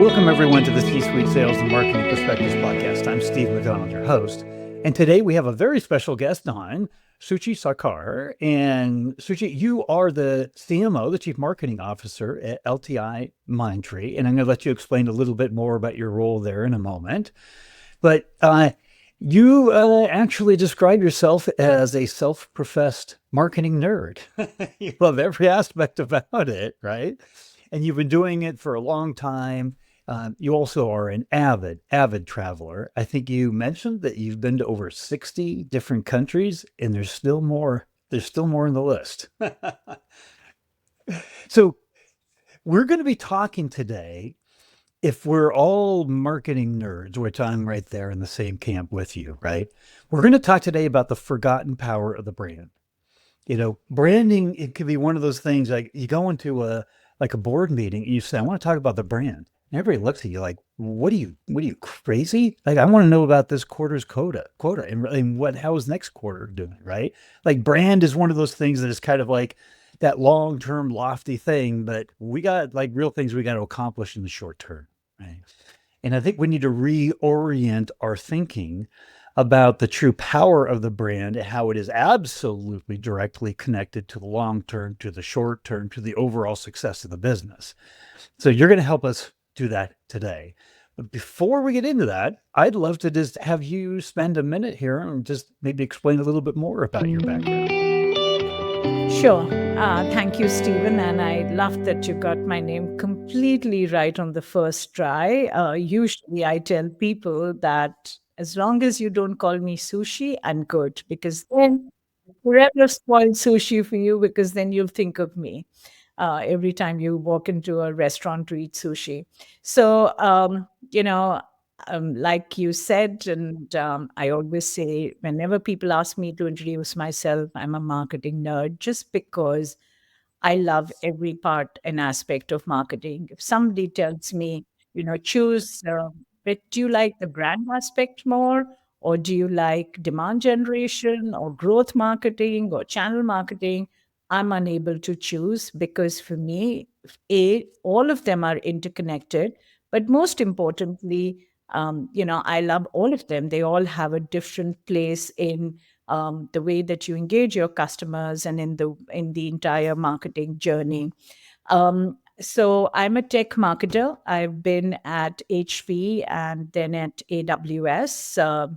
Welcome, everyone, to the C-Suite Sales and Marketing Perspectives podcast. I'm Steve McDonald, your host. And today we have a very special guest on, Shuchi Sarkar. And Shuchi, you are the CMO, the Chief Marketing Officer at LTIMindtree. And I'm going to let you explain a little bit more about your role there in a moment. But you actually describe yourself as a self-professed marketing nerd. You love every aspect about it, right? And you've been doing it for a long time. You also are an avid traveler. I think you mentioned that you've been to over 60 different countries, and there's still more. There's still more in the list. So we're going to be talking today. If we're all marketing nerds, which I'm right there in the same camp with you, right? We're going to talk today about the forgotten power of the brand. Branding, it could be one of those things like you go into a board meeting, you say, I want to talk about the brand. And everybody looks at you like, what are you crazy? Like, I want to know about this quarter's quota and how is next quarter doing, right? Like brand is one of those things that is kind of like that long-term lofty thing, but we got like real things we got to accomplish in the short term, right? And I think we need to reorient our thinking about the true power of the brand and how it is absolutely directly connected to the long term, to the short term, to the overall success of the business. So you're going to help us do that today. But before we get into that, I'd love to just have you spend a minute here and just maybe explain a little bit more about your background. Sure. Thank you, Stephen. And I love that you got my name completely right on the first try. Usually, I tell people that as long as you don't call me sushi, I'm good because then forever spoil sushi for you because then you'll think of me every time you walk into a restaurant to eat sushi. So, like you said, and I always say, whenever people ask me to introduce myself, I'm a marketing nerd just because I love every part and aspect of marketing. If somebody tells me, choose, but do you like the brand aspect more? Or do you like demand generation or growth marketing or channel marketing? I'm unable to choose because for me, all of them are interconnected. But most importantly, I love all of them. They all have a different place in the way that you engage your customers and in the entire marketing journey. So I'm a tech marketer. I've been at HP and then at AWS,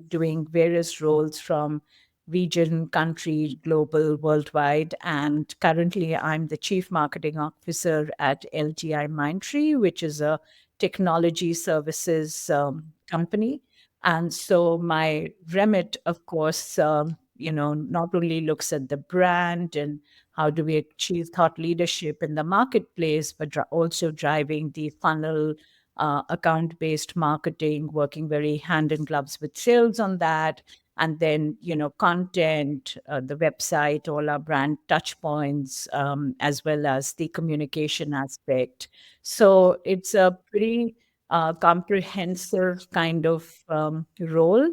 doing various roles from region, country, global, worldwide. And currently, I'm the chief marketing officer at LTIMindtree, which is a technology services company. And so my remit, of course, not only looks at the brand and how do we achieve thought leadership in the marketplace, but also driving the funnel, account based marketing, working very hand in gloves with sales on that. And then, content, the website, all our brand touch points, as well as the communication aspect. So it's a pretty comprehensive kind of role.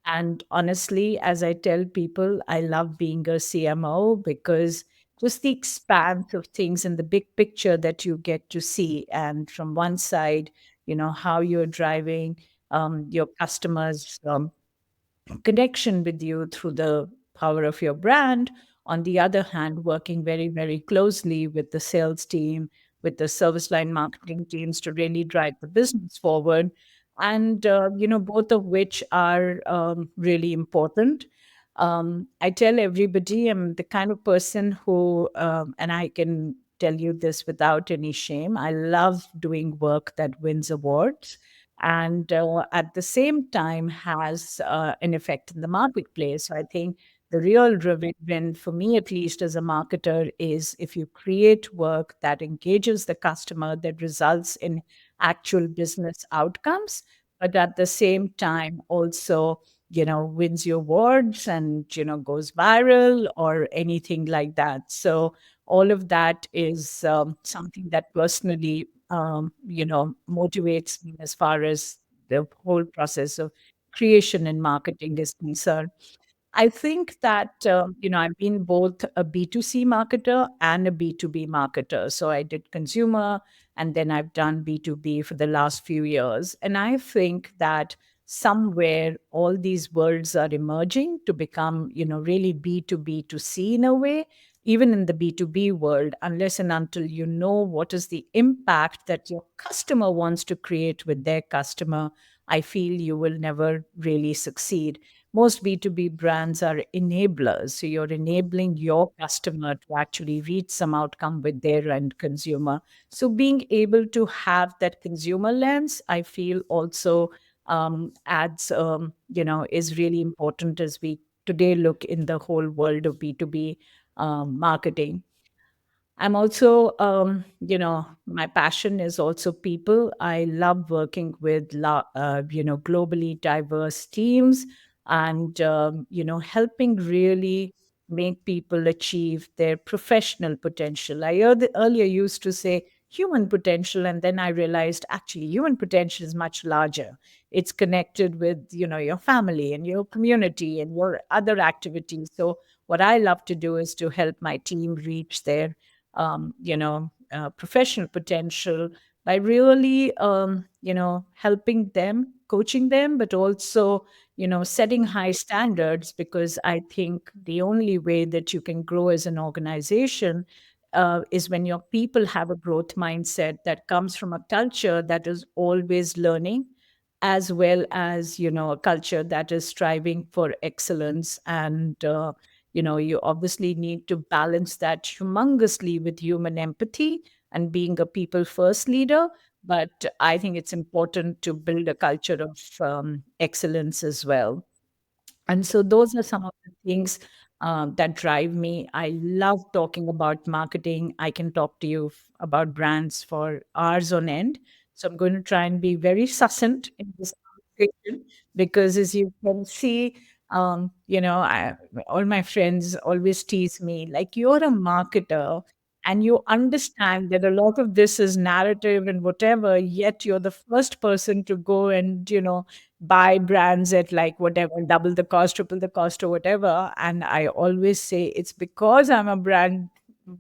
And honestly, as I tell people, I love being a CMO because just the expanse of things and the big picture that you get to see. And from one side, how you're driving your customers' connection with you through the power of your brand. On the other hand, working very, very closely with the sales team, with the service line marketing teams to really drive the business forward. And, both of which are really important. I tell everybody I'm the kind of person who, and I can tell you this without any shame, I love doing work that wins awards and at the same time has an effect in the marketplace. So I think the real win for me, at least as a marketer, is if you create work that engages the customer, that results in actual business outcomes, but at the same time also, wins you awards and, goes viral or anything like that. So all of that is something that personally motivates me as far as the whole process of creation and marketing is concerned. I think that, I've been both a B2C marketer and a B2B marketer. So I did consumer and then I've done B2B for the last few years. And I think that somewhere all these worlds are emerging to become, really B2B to C in a way. Even in the B2B world, unless and until you know what is the impact that your customer wants to create with their customer, I feel you will never really succeed. Most B2B brands are enablers. So you're enabling your customer to actually reach some outcome with their end consumer. So being able to have that consumer lens, I feel also adds, is really important as we today look in the whole world of B2B marketing. I'm also, my passion is also people. I love working with, globally diverse teams and, helping really make people achieve their professional potential. Earlier used to say human potential, and then I realized actually human potential is much larger. It's connected with, your family and your community and your other activities. So what I love to do is to help my team reach their professional potential by really, helping them, coaching them, but also, setting high standards, because I think the only way that you can grow as an organization is when your people have a growth mindset that comes from a culture that is always learning, as well as, a culture that is striving for excellence. And you obviously need to balance that humongously with human empathy and being a people first leader. But I think it's important to build a culture of excellence as well. And so those are some of the things that drive me. I love talking about marketing. I can talk to you about brands for hours on end. So I'm going to try and be very succinct in this conversation, because as you can see, all my friends always tease me like, you're a marketer and you understand that a lot of this is narrative and whatever, yet you're the first person to go and, buy brands at like whatever, double the cost, triple the cost, or whatever. And I always say it's because I'm a brand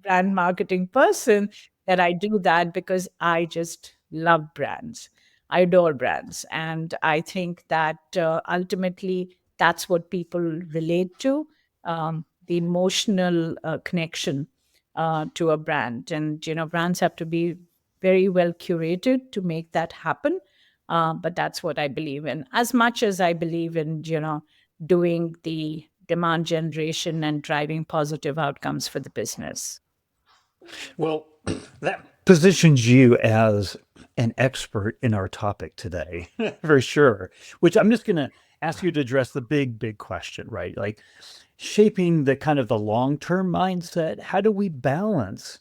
marketing person that I do that, because I just love brands. I adore brands. And I think that ultimately that's what people relate to, the emotional connection to a brand. And, brands have to be very well curated to make that happen. But that's what I believe in. As much as I believe in, doing the demand generation and driving positive outcomes for the business. Well, that positions you as an expert in our topic today, for sure. Which I'm just going to ask you to address the big question, right? Like shaping the kind of the long term mindset. How do we balance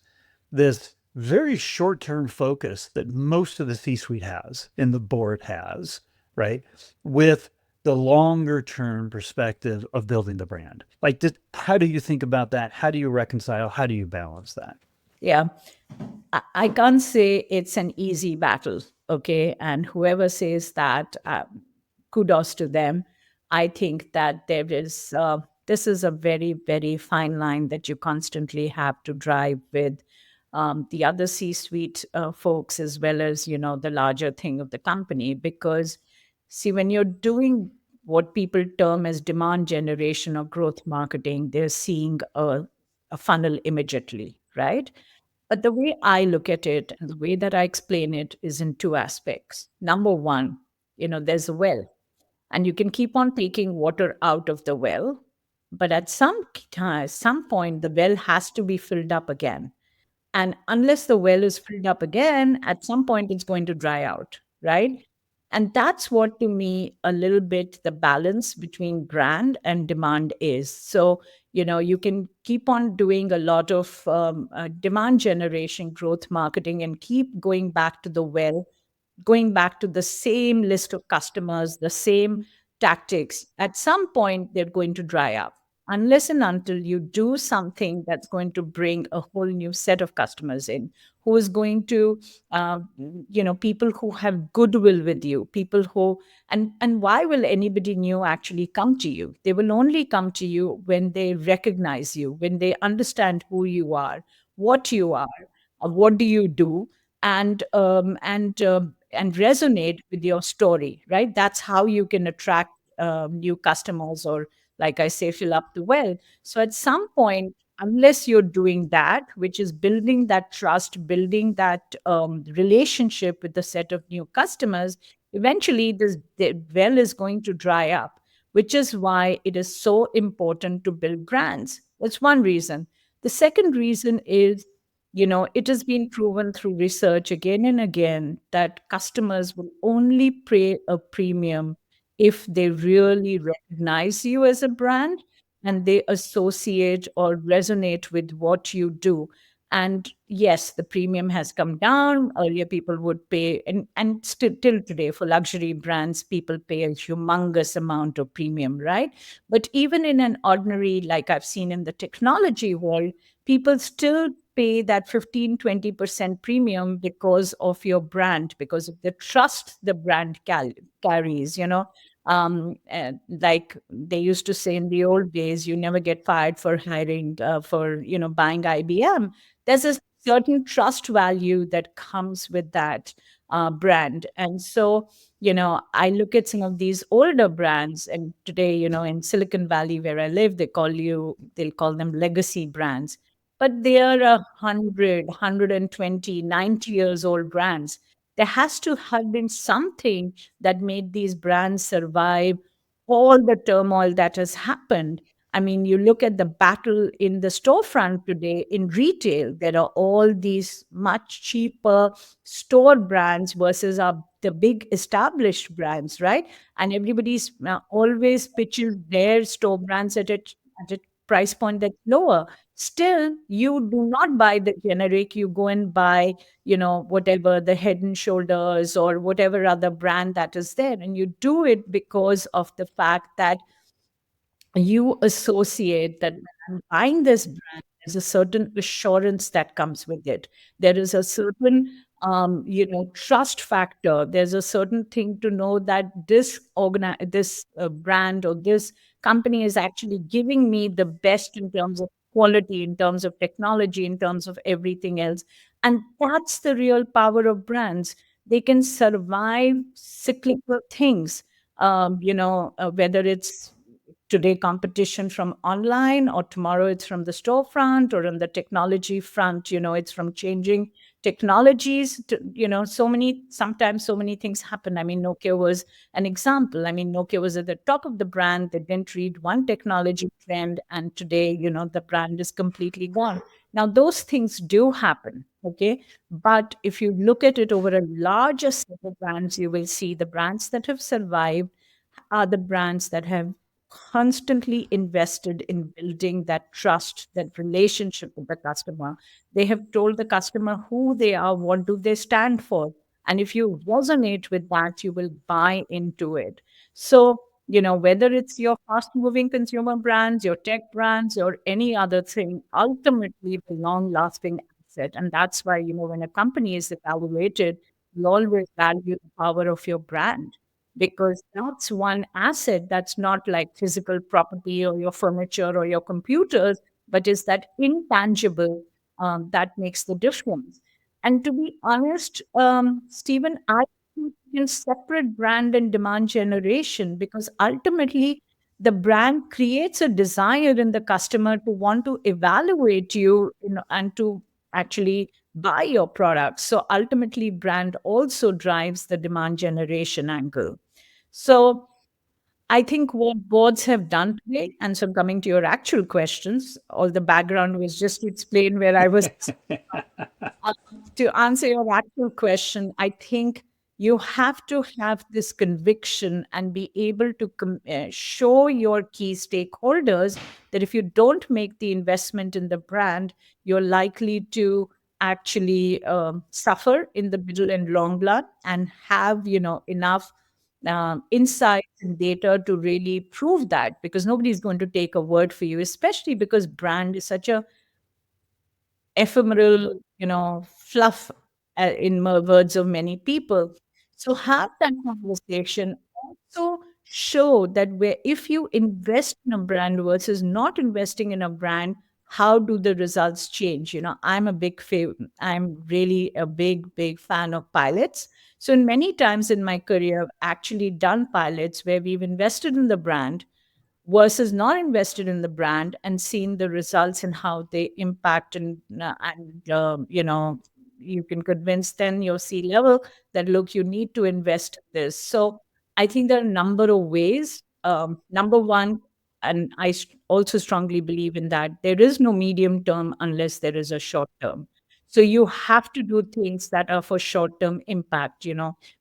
this very short term focus that most of the C suite has and the board has, right? With the longer term perspective of building the brand. Like, how do you think about that? How do you reconcile? How do you balance that? Yeah. I can't say it's an easy battle. Okay. And whoever says that, kudos to them. I think that this is a very, very fine line that you constantly have to drive with the other C suite folks, as well as, the larger thing of the company. Because, see, when you're doing what people term as demand generation or growth marketing, they're seeing a funnel immediately, right? But the way I look at it and the way that I explain it is in two aspects. Number one, there's a well, and you can keep on taking water out of the well, but at some point, the well has to be filled up again. And unless the well is filled up again, at some point it's going to dry out, right? And that's what, to me, a little bit the balance between brand and demand is. So, you can keep on doing a lot of demand generation, growth marketing, and keep going back to the well, going back to the same list of customers, the same tactics. At some point, they're going to dry up. unless and until you do something that's going to bring a whole new set of customers in, who is going to, uh, people who have goodwill with you, people who, and why will anybody new actually come to you? They will only come to you when they recognize you, when they understand who you are, what do you do, and resonate with your story, right? That's how you can attract new customers, or, like I say, fill up the well. So at some point, unless you're doing that, which is building that trust, building that relationship with the set of new customers, eventually the well is going to dry up, which is why it is so important to build brands. That's one reason. The second reason is, it has been proven through research again and again that customers will only pay a premium if they really recognize you as a brand and they associate or resonate with what you do. And yes, the premium has come down. Earlier, people would pay, and still till today, for luxury brands, people pay a humongous amount of premium, right? But even in an ordinary, like I've seen in the technology world, people still pay that 15-20% premium because of your brand, because of the trust the brand carries, like they used to say in the old days, you never get fired for hiring, for, buying IBM. There's a certain trust value that comes with that brand. And so, I look at some of these older brands, and today, in Silicon Valley, where I live, they'll call them legacy brands, but they are 90 years old brands. There has to have been something that made these brands survive all the turmoil that has happened. I mean, you look at the battle in the storefront today in retail, there are all these much cheaper store brands versus the big established brands, right? And everybody's always pitches their store brands at a price point that's lower. Still, you do not buy the generic, you go and buy, whatever, the Head and Shoulders or whatever other brand that is there. And you do it because of the fact that you associate that when I'm buying this brand, there's a certain assurance that comes with it. There is a certain, trust factor. There's a certain thing to know that this brand or this company is actually giving me the best in terms of quality, in terms of technology, in terms of everything else. And that's the real power of brands. They can survive cyclical things, whether it's today competition from online, or tomorrow it's from the storefront, or on the technology front, it's from changing technologies to, sometimes so many things happen. I mean, Nokia was an example. I mean, Nokia was at the top of the brand. They didn't read one technology trend, and today, the brand is completely gone. Now those things do happen, okay? But if you look at it over a larger set of brands, you will see the brands that have survived are the brands that have constantly invested in building that trust, that relationship with the customer. They have told the customer who they are, what do they stand for. And if you resonate with that, you will buy into it. So, whether it's your fast moving consumer brands, your tech brands, or any other thing, ultimately the long lasting asset. And that's why, when a company is evaluated, you always value the power of your brand, because that's one asset that's not like physical property or your furniture or your computers, but is that intangible that makes the difference. And to be honest, Stephen, I think in separate brand and demand generation, because ultimately the brand creates a desire in the customer to want to evaluate you, and to actually buy your products. So ultimately, brand also drives the demand generation angle. So I think what boards have done today, and so coming to your actual questions, all the background was just to explain where I was. uh, to answer your actual question, I think you have to have this conviction and be able to show your key stakeholders that if you don't make the investment in the brand, you're likely to actually suffer in the middle and long run, and have enough. insights and data to really prove that, because nobody's going to take a word for you, especially because brand is such a ephemeral, fluff, in words of many people. So have that conversation. Also show that where if you invest in a brand versus not investing in a brand, how do the results change? I'm really a big fan of pilots. So in many times in my career, I've actually done pilots where we've invested in the brand versus not invested in the brand and seen the results and how they impact, and you can convince then your C level that look, you need to invest in this. So I think there are a number of ways. Number one, and also strongly believe in that, there is no medium term unless there is a short term. So you have to do things that are for short term impact,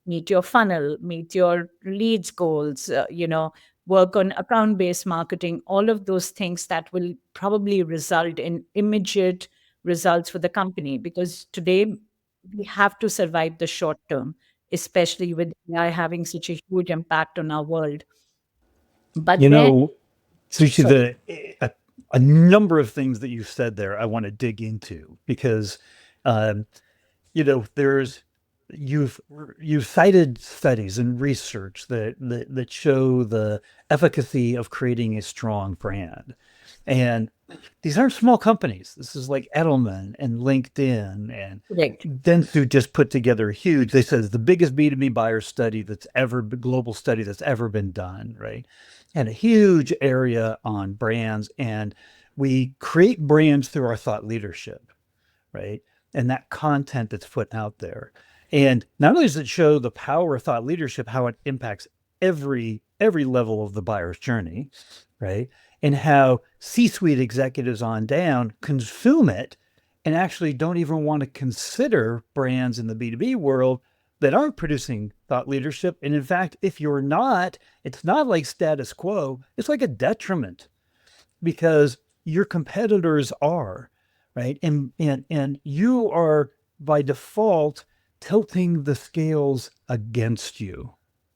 meet your funnel, meet your leads goals, work on account based marketing, all of those things that will probably result in immediate results for the company. Because today we have to survive the short term, especially with AI having such a huge impact on our world. You But then, know, Sushi, sorry, a number of things that you said there I want to dig into because um, there's you've you've cited studies and research that show the efficacy of creating a strong brand, and these aren't small companies. This is like Edelman and LinkedIn and correct. Dentsu just put together a huge. They said it's the biggest B2B buyer study that's ever global study that's ever been done, right? And a huge area on brands, and we create brands through our thought leadership, right? And that content that's put out there. And not only does it show the power of thought leadership, how it impacts every level of the buyer's journey, right? And how C-suite executives on down consume it and actually don't even want to consider brands in the B2B world that aren't producing thought leadership. And in fact, if you're not, it's not like status quo, it's like a detriment because your competitors are, right? And you are by default tilting the scales against you,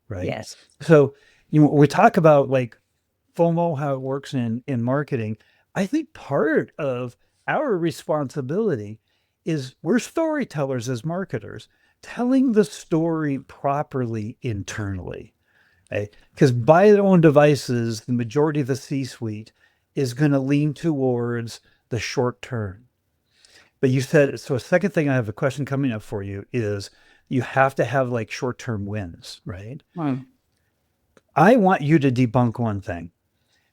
right? Yes. So we talk about like FOMO, how it works in marketing. I think part of our responsibility is we're storytellers as marketers, telling the story properly internally. Because by their own devices, the majority of the C suite is going to lean towards the short term. But you said, so a second thing I have a question coming up for you is you have to have like short term wins, right? Hmm. I want you to debunk one thing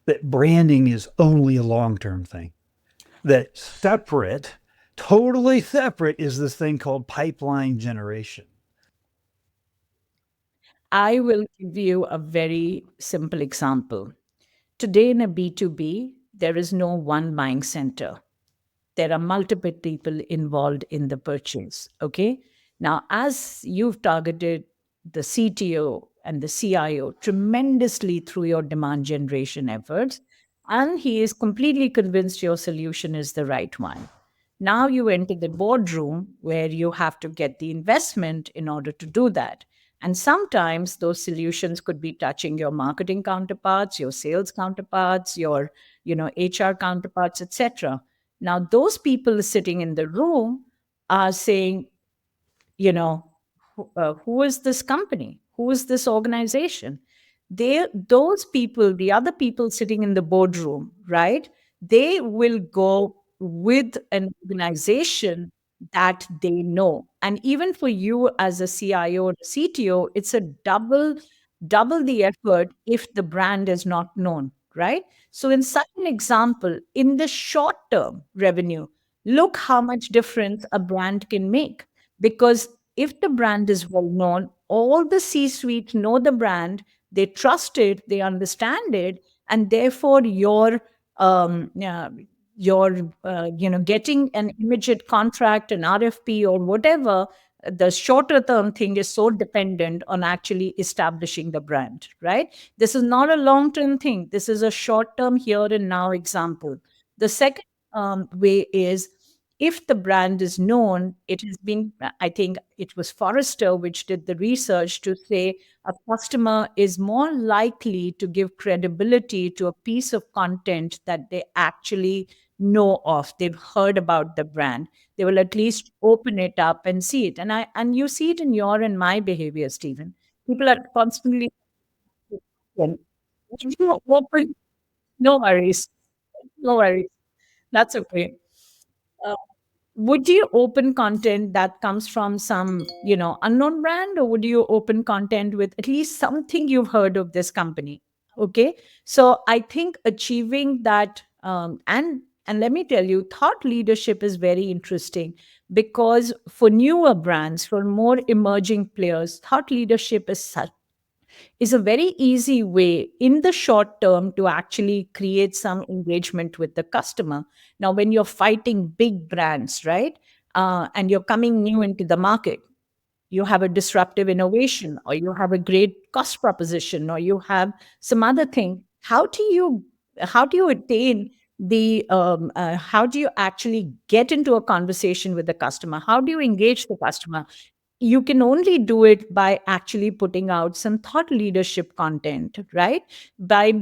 that branding is only a long term thing, that separate, totally separate is this thing called pipeline generation. I will give you a very simple example. Today in a B2B, there is no one buying center. There are multiple people involved in the purchase. Okay. Now, as you've targeted the CTO and the CIO tremendously through your demand generation efforts, and he is completely convinced your solution is the right one. Now you enter the boardroom where you have to get the investment in order to do that. And sometimes those solutions could be touching your marketing counterparts, your sales counterparts, your HR counterparts, etc. Now, those people sitting in the room are saying, who is this company? Who is this organization? Those people, the other people sitting in the boardroom, right? They will go with an organization that they know. And even for you as a CIO or CTO, it's a double the effort if the brand is not known, right? So, in such an example, in the short term revenue, look how much difference a brand can make. Because if the brand is well known, all the C suite know the brand, they trust it, they understand it, and therefore getting an immediate contract, an RFP, or whatever, the shorter term thing is so dependent on actually establishing the brand, right? This is not a long term thing. This is a short term here and now example. The second way is if the brand is known, it has been, I think it was Forrester which did the research to say a customer is more likely to give credibility to a piece of content that they actually know of. They've heard about the brand. They will at least open it up and see it. And you see it in your and my behavior, Stephen. People are constantly open. No worries. No worries. That's okay. Uh, would you open content that comes from some, unknown brand, or would you open content with at least something you've heard of this company? Okay. So I think achieving that, and let me tell you, thought leadership is very interesting because for newer brands, for more emerging players, thought leadership is a very easy way in the short term to actually create some engagement with the customer. Now, when you're fighting big brands, right, and you're coming new into the market, you have a disruptive innovation, or you have a great cost proposition, or you have some other thing. How do you attain how do you actually get into a conversation with the customer? How do you engage the customer? You can only do it by actually putting out some thought leadership content, right? By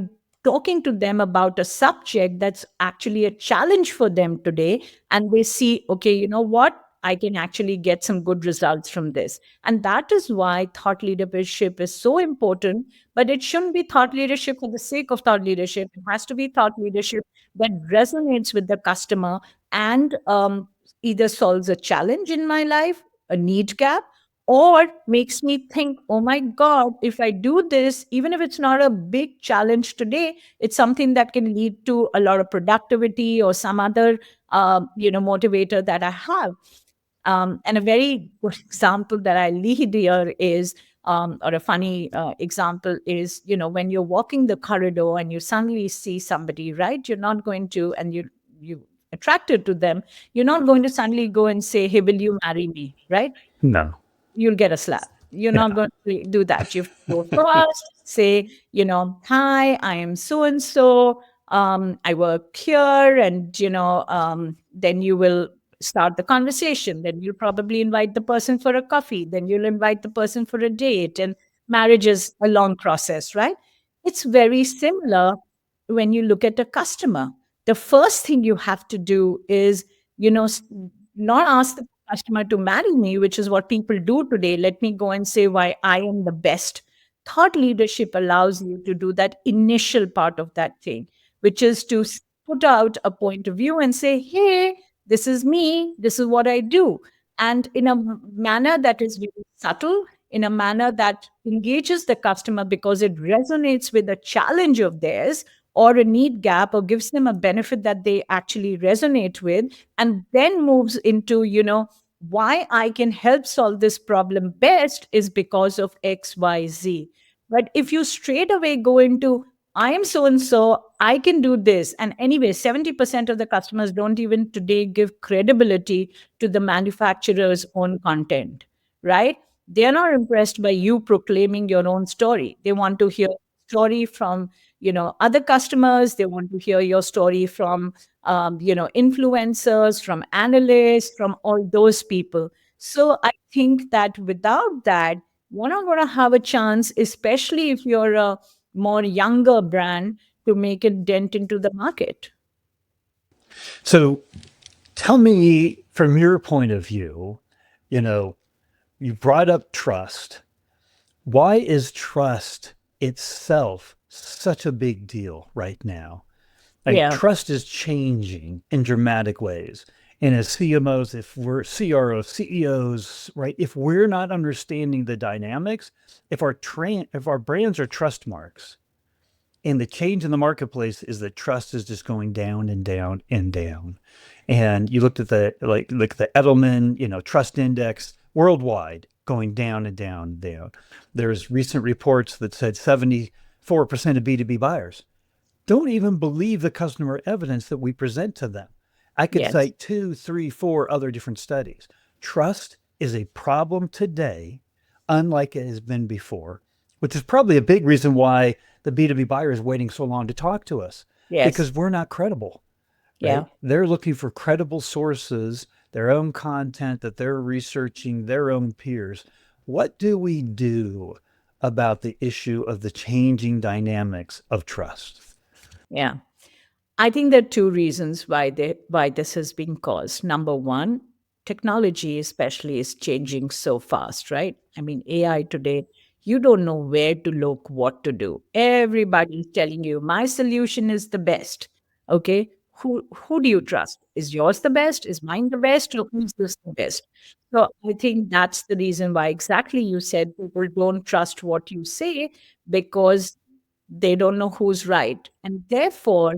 talking to them about a subject that's actually a challenge for them today. And they see, okay, you know what? I can actually get some good results from this. And that is why thought leadership is so important. But it shouldn't be thought leadership for the sake of thought leadership. It has to be thought leadership that resonates with the customer and either solves a challenge in my life, a need gap, or makes me think, oh my God, if I do this, even if it's not a big challenge today, it's something that can lead to a lot of productivity or some other motivator that I have. And a very good example that I lead here is, or a funny example is, when you're walking the corridor and you suddenly see somebody, right? You're not going to, and you attracted to them, you're not going to suddenly go and say, hey, will you marry me, right? No. You'll get a slap. You're not Yeah. going to do that. You go first, say, hi, I am so and so. I work here, and then you will start the conversation. Then you'll probably invite the person for a coffee. Then you'll invite the person for a date. And marriage is a long process, right? It's very similar when you look at a customer. The first thing you have to do is, you know, s- not ask the customer to marry me, which is what people do today. Let me go and say why I am the best. Thought leadership allows you to do that initial part of that thing, which is to put out a point of view and say, hey, this is me, this is what I do. And in a manner that is really subtle, in a manner that engages the customer because it resonates with a challenge of theirs or a need gap, or gives them a benefit that they actually resonate with, and then moves into, why I can help solve this problem best is because of XYZ. But if you straight away go into, I am so and so, I can do this. And anyway, 70% of the customers don't even today give credibility to the manufacturer's own content, right? They are not impressed by you proclaiming your own story. They want to hear story from, other customers. They want to hear your story from influencers, from analysts, from all those people. So I think that without that, you're not going to have a chance, especially if you're a more younger brand, to make a dent into the market. So tell me from your point of view, you know, you brought up trust. Why is trust itself such a big deal right now? Like Yeah. trust is changing in dramatic ways. And as CMOs, if we're CROs, CEOs, right? If we're not understanding the dynamics, if our brands are trust marks, and the change in the marketplace is that trust is just going down and down and down. And you looked at look at the Edelman, trust index worldwide going down and down and down. There's recent reports that said 74% of B2B buyers don't even believe the customer evidence that we present to them. I could Yes. cite two, three, four other different studies. Trust is a problem today, unlike it has been before, which is probably a big reason why the B2B buyer is waiting so long to talk to us Yes. because we're not credible. Yeah. right? They're looking for credible sources, their own content that they're researching, their own peers. What do we do about the issue of the changing dynamics of trust? Yeah. I think there are two reasons why this has been caused. Number one, technology especially is changing so fast, right? I mean, AI today, you don't know where to look, what to do. Everybody's telling you my solution is the best. Okay. Who do you trust? Is yours the best? Is mine the best? Or who's this the best? So I think that's the reason why exactly you said people don't trust what you say because they don't know who's right. And therefore,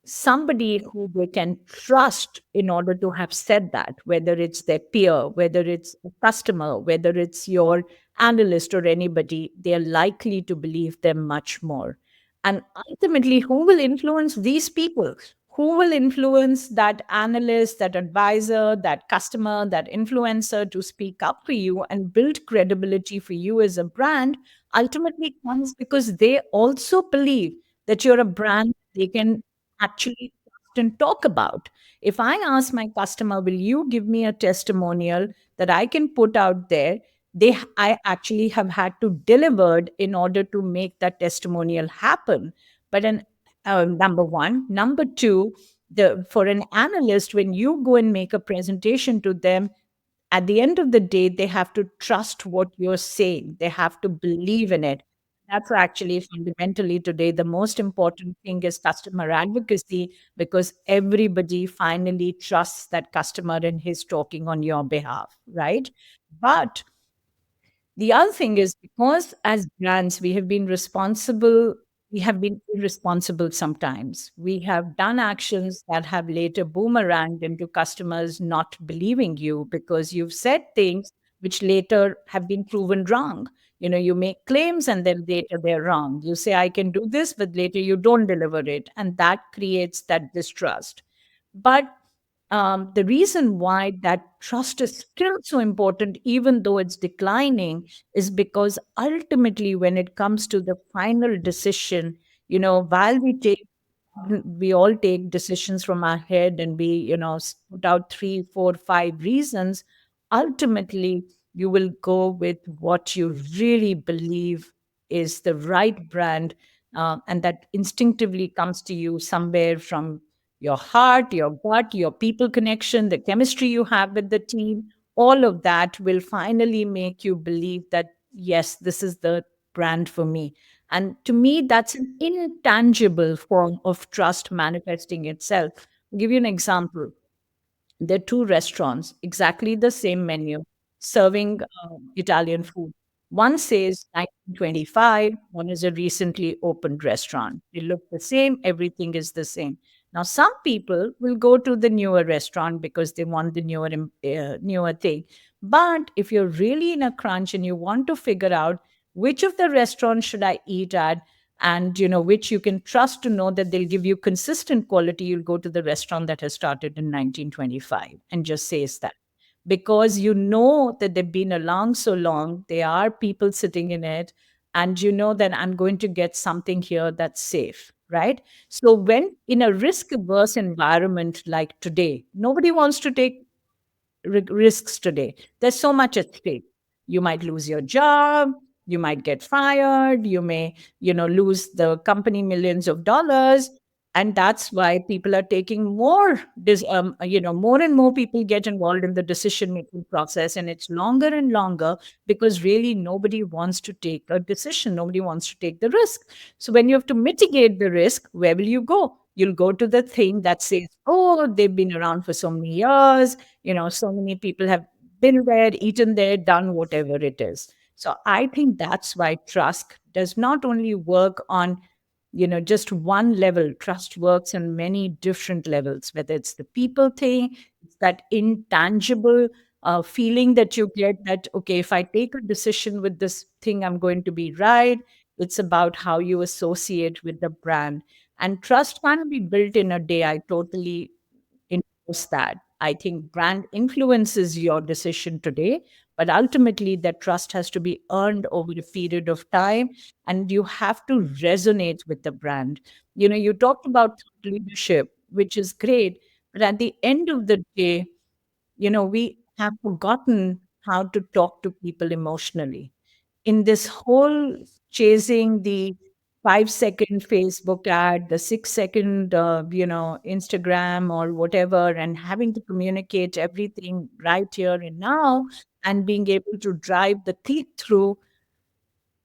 somebody who they can trust in order to have said that, whether it's their peer, whether it's a customer, whether it's your analyst or anybody, they're likely to believe them much more. And ultimately, who will influence these people? Who will influence that analyst, that advisor, that customer, that influencer to speak up for you and build credibility for you as a brand? Ultimately, comes because they also believe that you're a brand they can actually trust and talk about. If I ask my customer, will you give me a testimonial that I can put out there? I actually have had to deliver in order to make that testimonial happen. But number one, number two, for an analyst, when you go and make a presentation to them, at the end of the day, they have to trust what you're saying. They have to believe in it. That's actually fundamentally today the most important thing is customer advocacy because everybody finally trusts that customer and he's talking on your behalf, right? But the other thing is because as brands, we have been irresponsible sometimes. We have done actions that have later boomeranged into customers not believing you because you've said things which later have been proven wrong. You know, you make claims and then later they're wrong. You say, I can do this, but later you don't deliver it. And that creates that distrust. But the reason why that trust is still so important, even though it's declining, is because ultimately, when it comes to the final decision, you know, while we all take decisions from our head and we, you know, put out three, four, five reasons, ultimately, you will go with what you really believe is the right brand. And that instinctively comes to you somewhere from your heart, your gut, your people connection, the chemistry you have with the team, all of that will finally make you believe that, yes, this is the brand for me. And to me, that's an intangible form of trust manifesting itself. I'll give you an example. There are two restaurants, exactly the same menu, serving Italian food. One says 1925, one is a recently opened restaurant. They look the same, everything is the same. Now, some people will go to the newer restaurant because they want the newer thing. But if you're really in a crunch and you want to figure out which of the restaurants should I eat at, and you know which you can trust to know that they'll give you consistent quality, you'll go to the restaurant that has started in 1925 and just says that because you know that they've been along so long, there are people sitting in it, and you know that I'm going to get something here that's safe, right? So when in a risk averse environment like today, nobody wants to take risks today. There's so much at stake. You might lose your job, you might get fired, you may, you know, lose the company millions of dollars. And that's why people are taking you know, more and more people get involved in the decision making process, and it's longer and longer because really nobody wants to take a decision, nobody wants to take the risk. So when you have to mitigate the risk, where will you go? You'll go to the thing that says, oh, they've been around for so many years, you know, so many people have been there, eaten there, done whatever it is. So I think that's why trust does not only work on, you know, just one level. Trust works on many different levels, whether it's the people thing, it's that intangible feeling that you get that, okay, if I take a decision with this thing, I'm going to be right. It's about how you associate with the brand. And trust can't be built in a day. I totally endorse that. I think brand influences your decision today, but ultimately that trust has to be earned over a period of time, and you have to resonate with the brand. You know, you talked about leadership. which is great. But at the end of the day, we have forgotten how to talk to people emotionally. In this whole chasing the 5-second Facebook ad, the 6-second, Instagram or whatever, and having to communicate everything right here and now, and being able to drive the click through,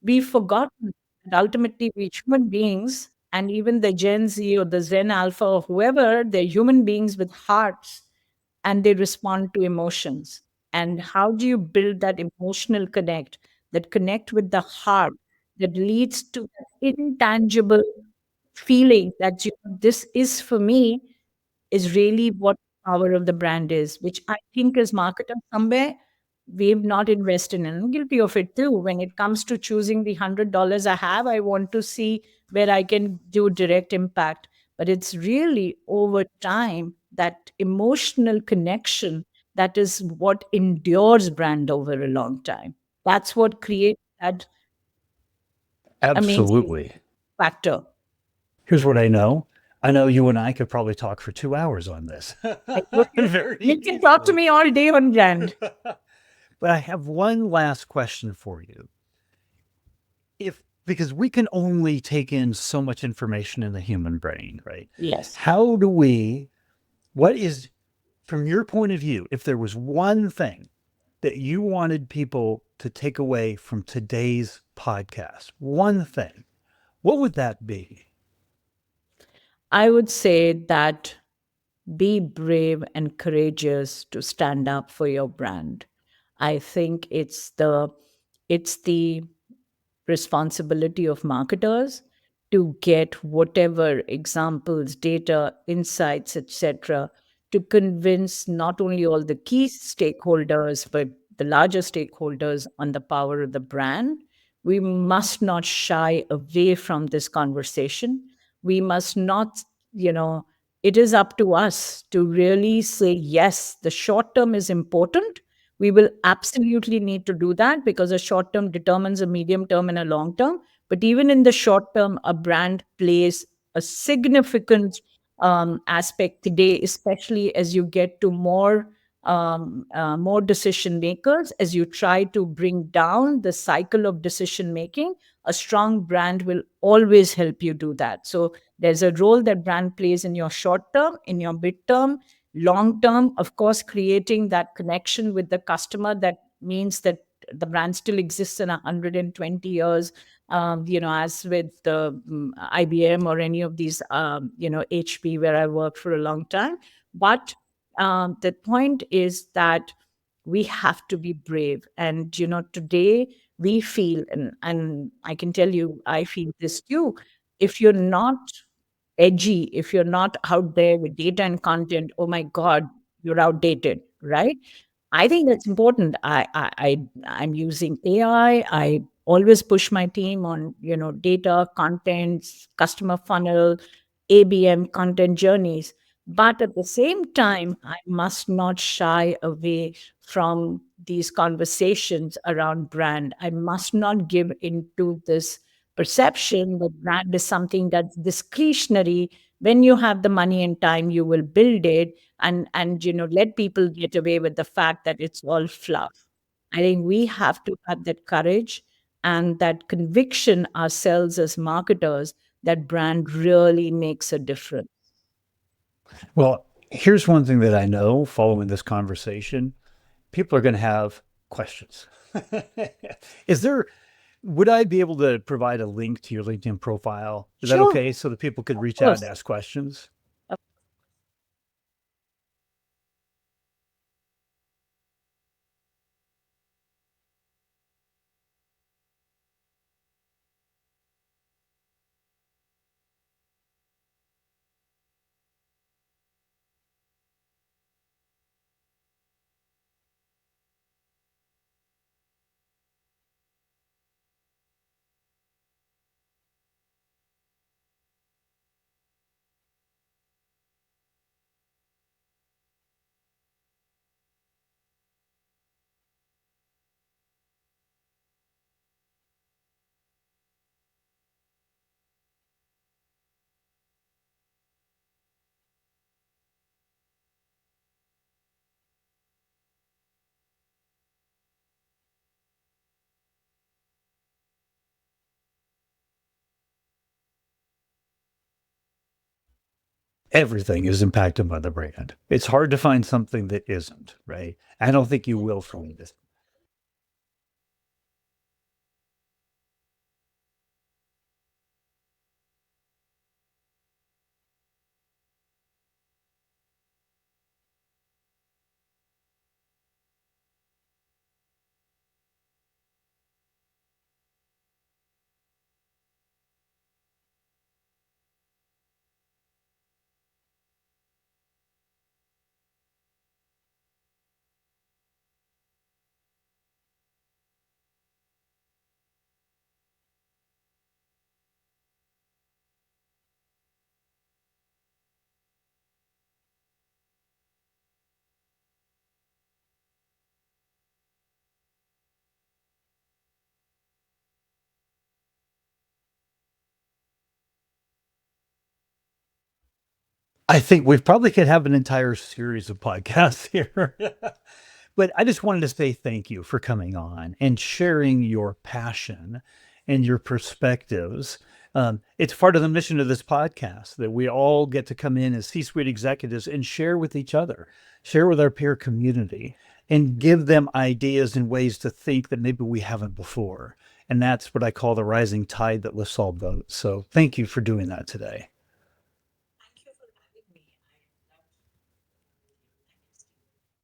we've forgotten that ultimately we're human beings, and even the Gen Z or the Zen Alpha or whoever, they're human beings with hearts, and they respond to emotions. And how do you build that emotional connect, that connect with the heart, that leads to that intangible feeling that this is for me, is really what power of the brand is, which I think as marketers somewhere we've not invested in. I'm guilty of it too. When it comes to choosing the $100 I have, I want to see where I can do direct impact. But it's really over time that emotional connection that is what endures brand over a long time. That's what creates that amazing Absolutely. factor. Here's what I know. I know you and I could probably talk for 2 hours on this Like, you very you can talk to easily. me all day on brand. But I have one last question for you. If Because we can only take in so much information in the human brain, right? Yes. How do we, what is, from your point of view, if there was one thing that you wanted people to take away from today's podcast, one thing, what would that be? I would say that be brave and courageous to stand up for your brand. I think it's the responsibility of marketers to get whatever examples, data, insights, etc., to convince not only all the key stakeholders, but the larger stakeholders on the power of the brand. We must not shy away from this conversation. We must not, you know, it is up to us to really say, yes, the short term is important. We will absolutely need to do that because a short term determines a medium term and a long term. But even in the short term, a brand plays a significant aspect today, especially as you get to more decision makers, as you try to bring down the cycle of decision making. A strong brand will always help you do that. So there's a role that brand plays in your short term, in your mid term, long term, of course, creating that connection with the customer. That means that the brand still exists in 120 years, as with the IBM or any of these, HP, where I worked for a long time. But the point is that we have to be brave. And, today we feel, and I can tell you, I feel this too. If you're not edgy, if you're not out there with data and content, oh my God, you're outdated, right? I think that's important. I'm using AI. I always push my team on, data, content, customer funnel, ABM, content journeys. But at the same time, I must not shy away from these conversations around brand. I must not give into this perception that brand is something that's discretionary. When you have the money and time, you will build it, and let people get away with the fact that it's all fluff. I think we have to have that courage and that conviction ourselves as marketers that brand really makes a difference. Well, here's one thing that I know following this conversation, people are going to have questions. Is there, would I be able to provide a link to your LinkedIn profile? Is that Sure, okay? So that people could of reach out and course. ask questions? Everything is impacted by the brand. It's hard to find something that isn't, right? I don't think you will find this. I think we probably could have an entire series of podcasts here. But I just wanted to say thank you for coming on and sharing your passion and your perspectives. It's part of the mission of this podcast that we all get to come in as C suite executives and share with each other, share with our peer community, and give them ideas and ways to think that maybe we haven't before. And that's what I call the rising tide that lifts all boats. So thank you for doing that today.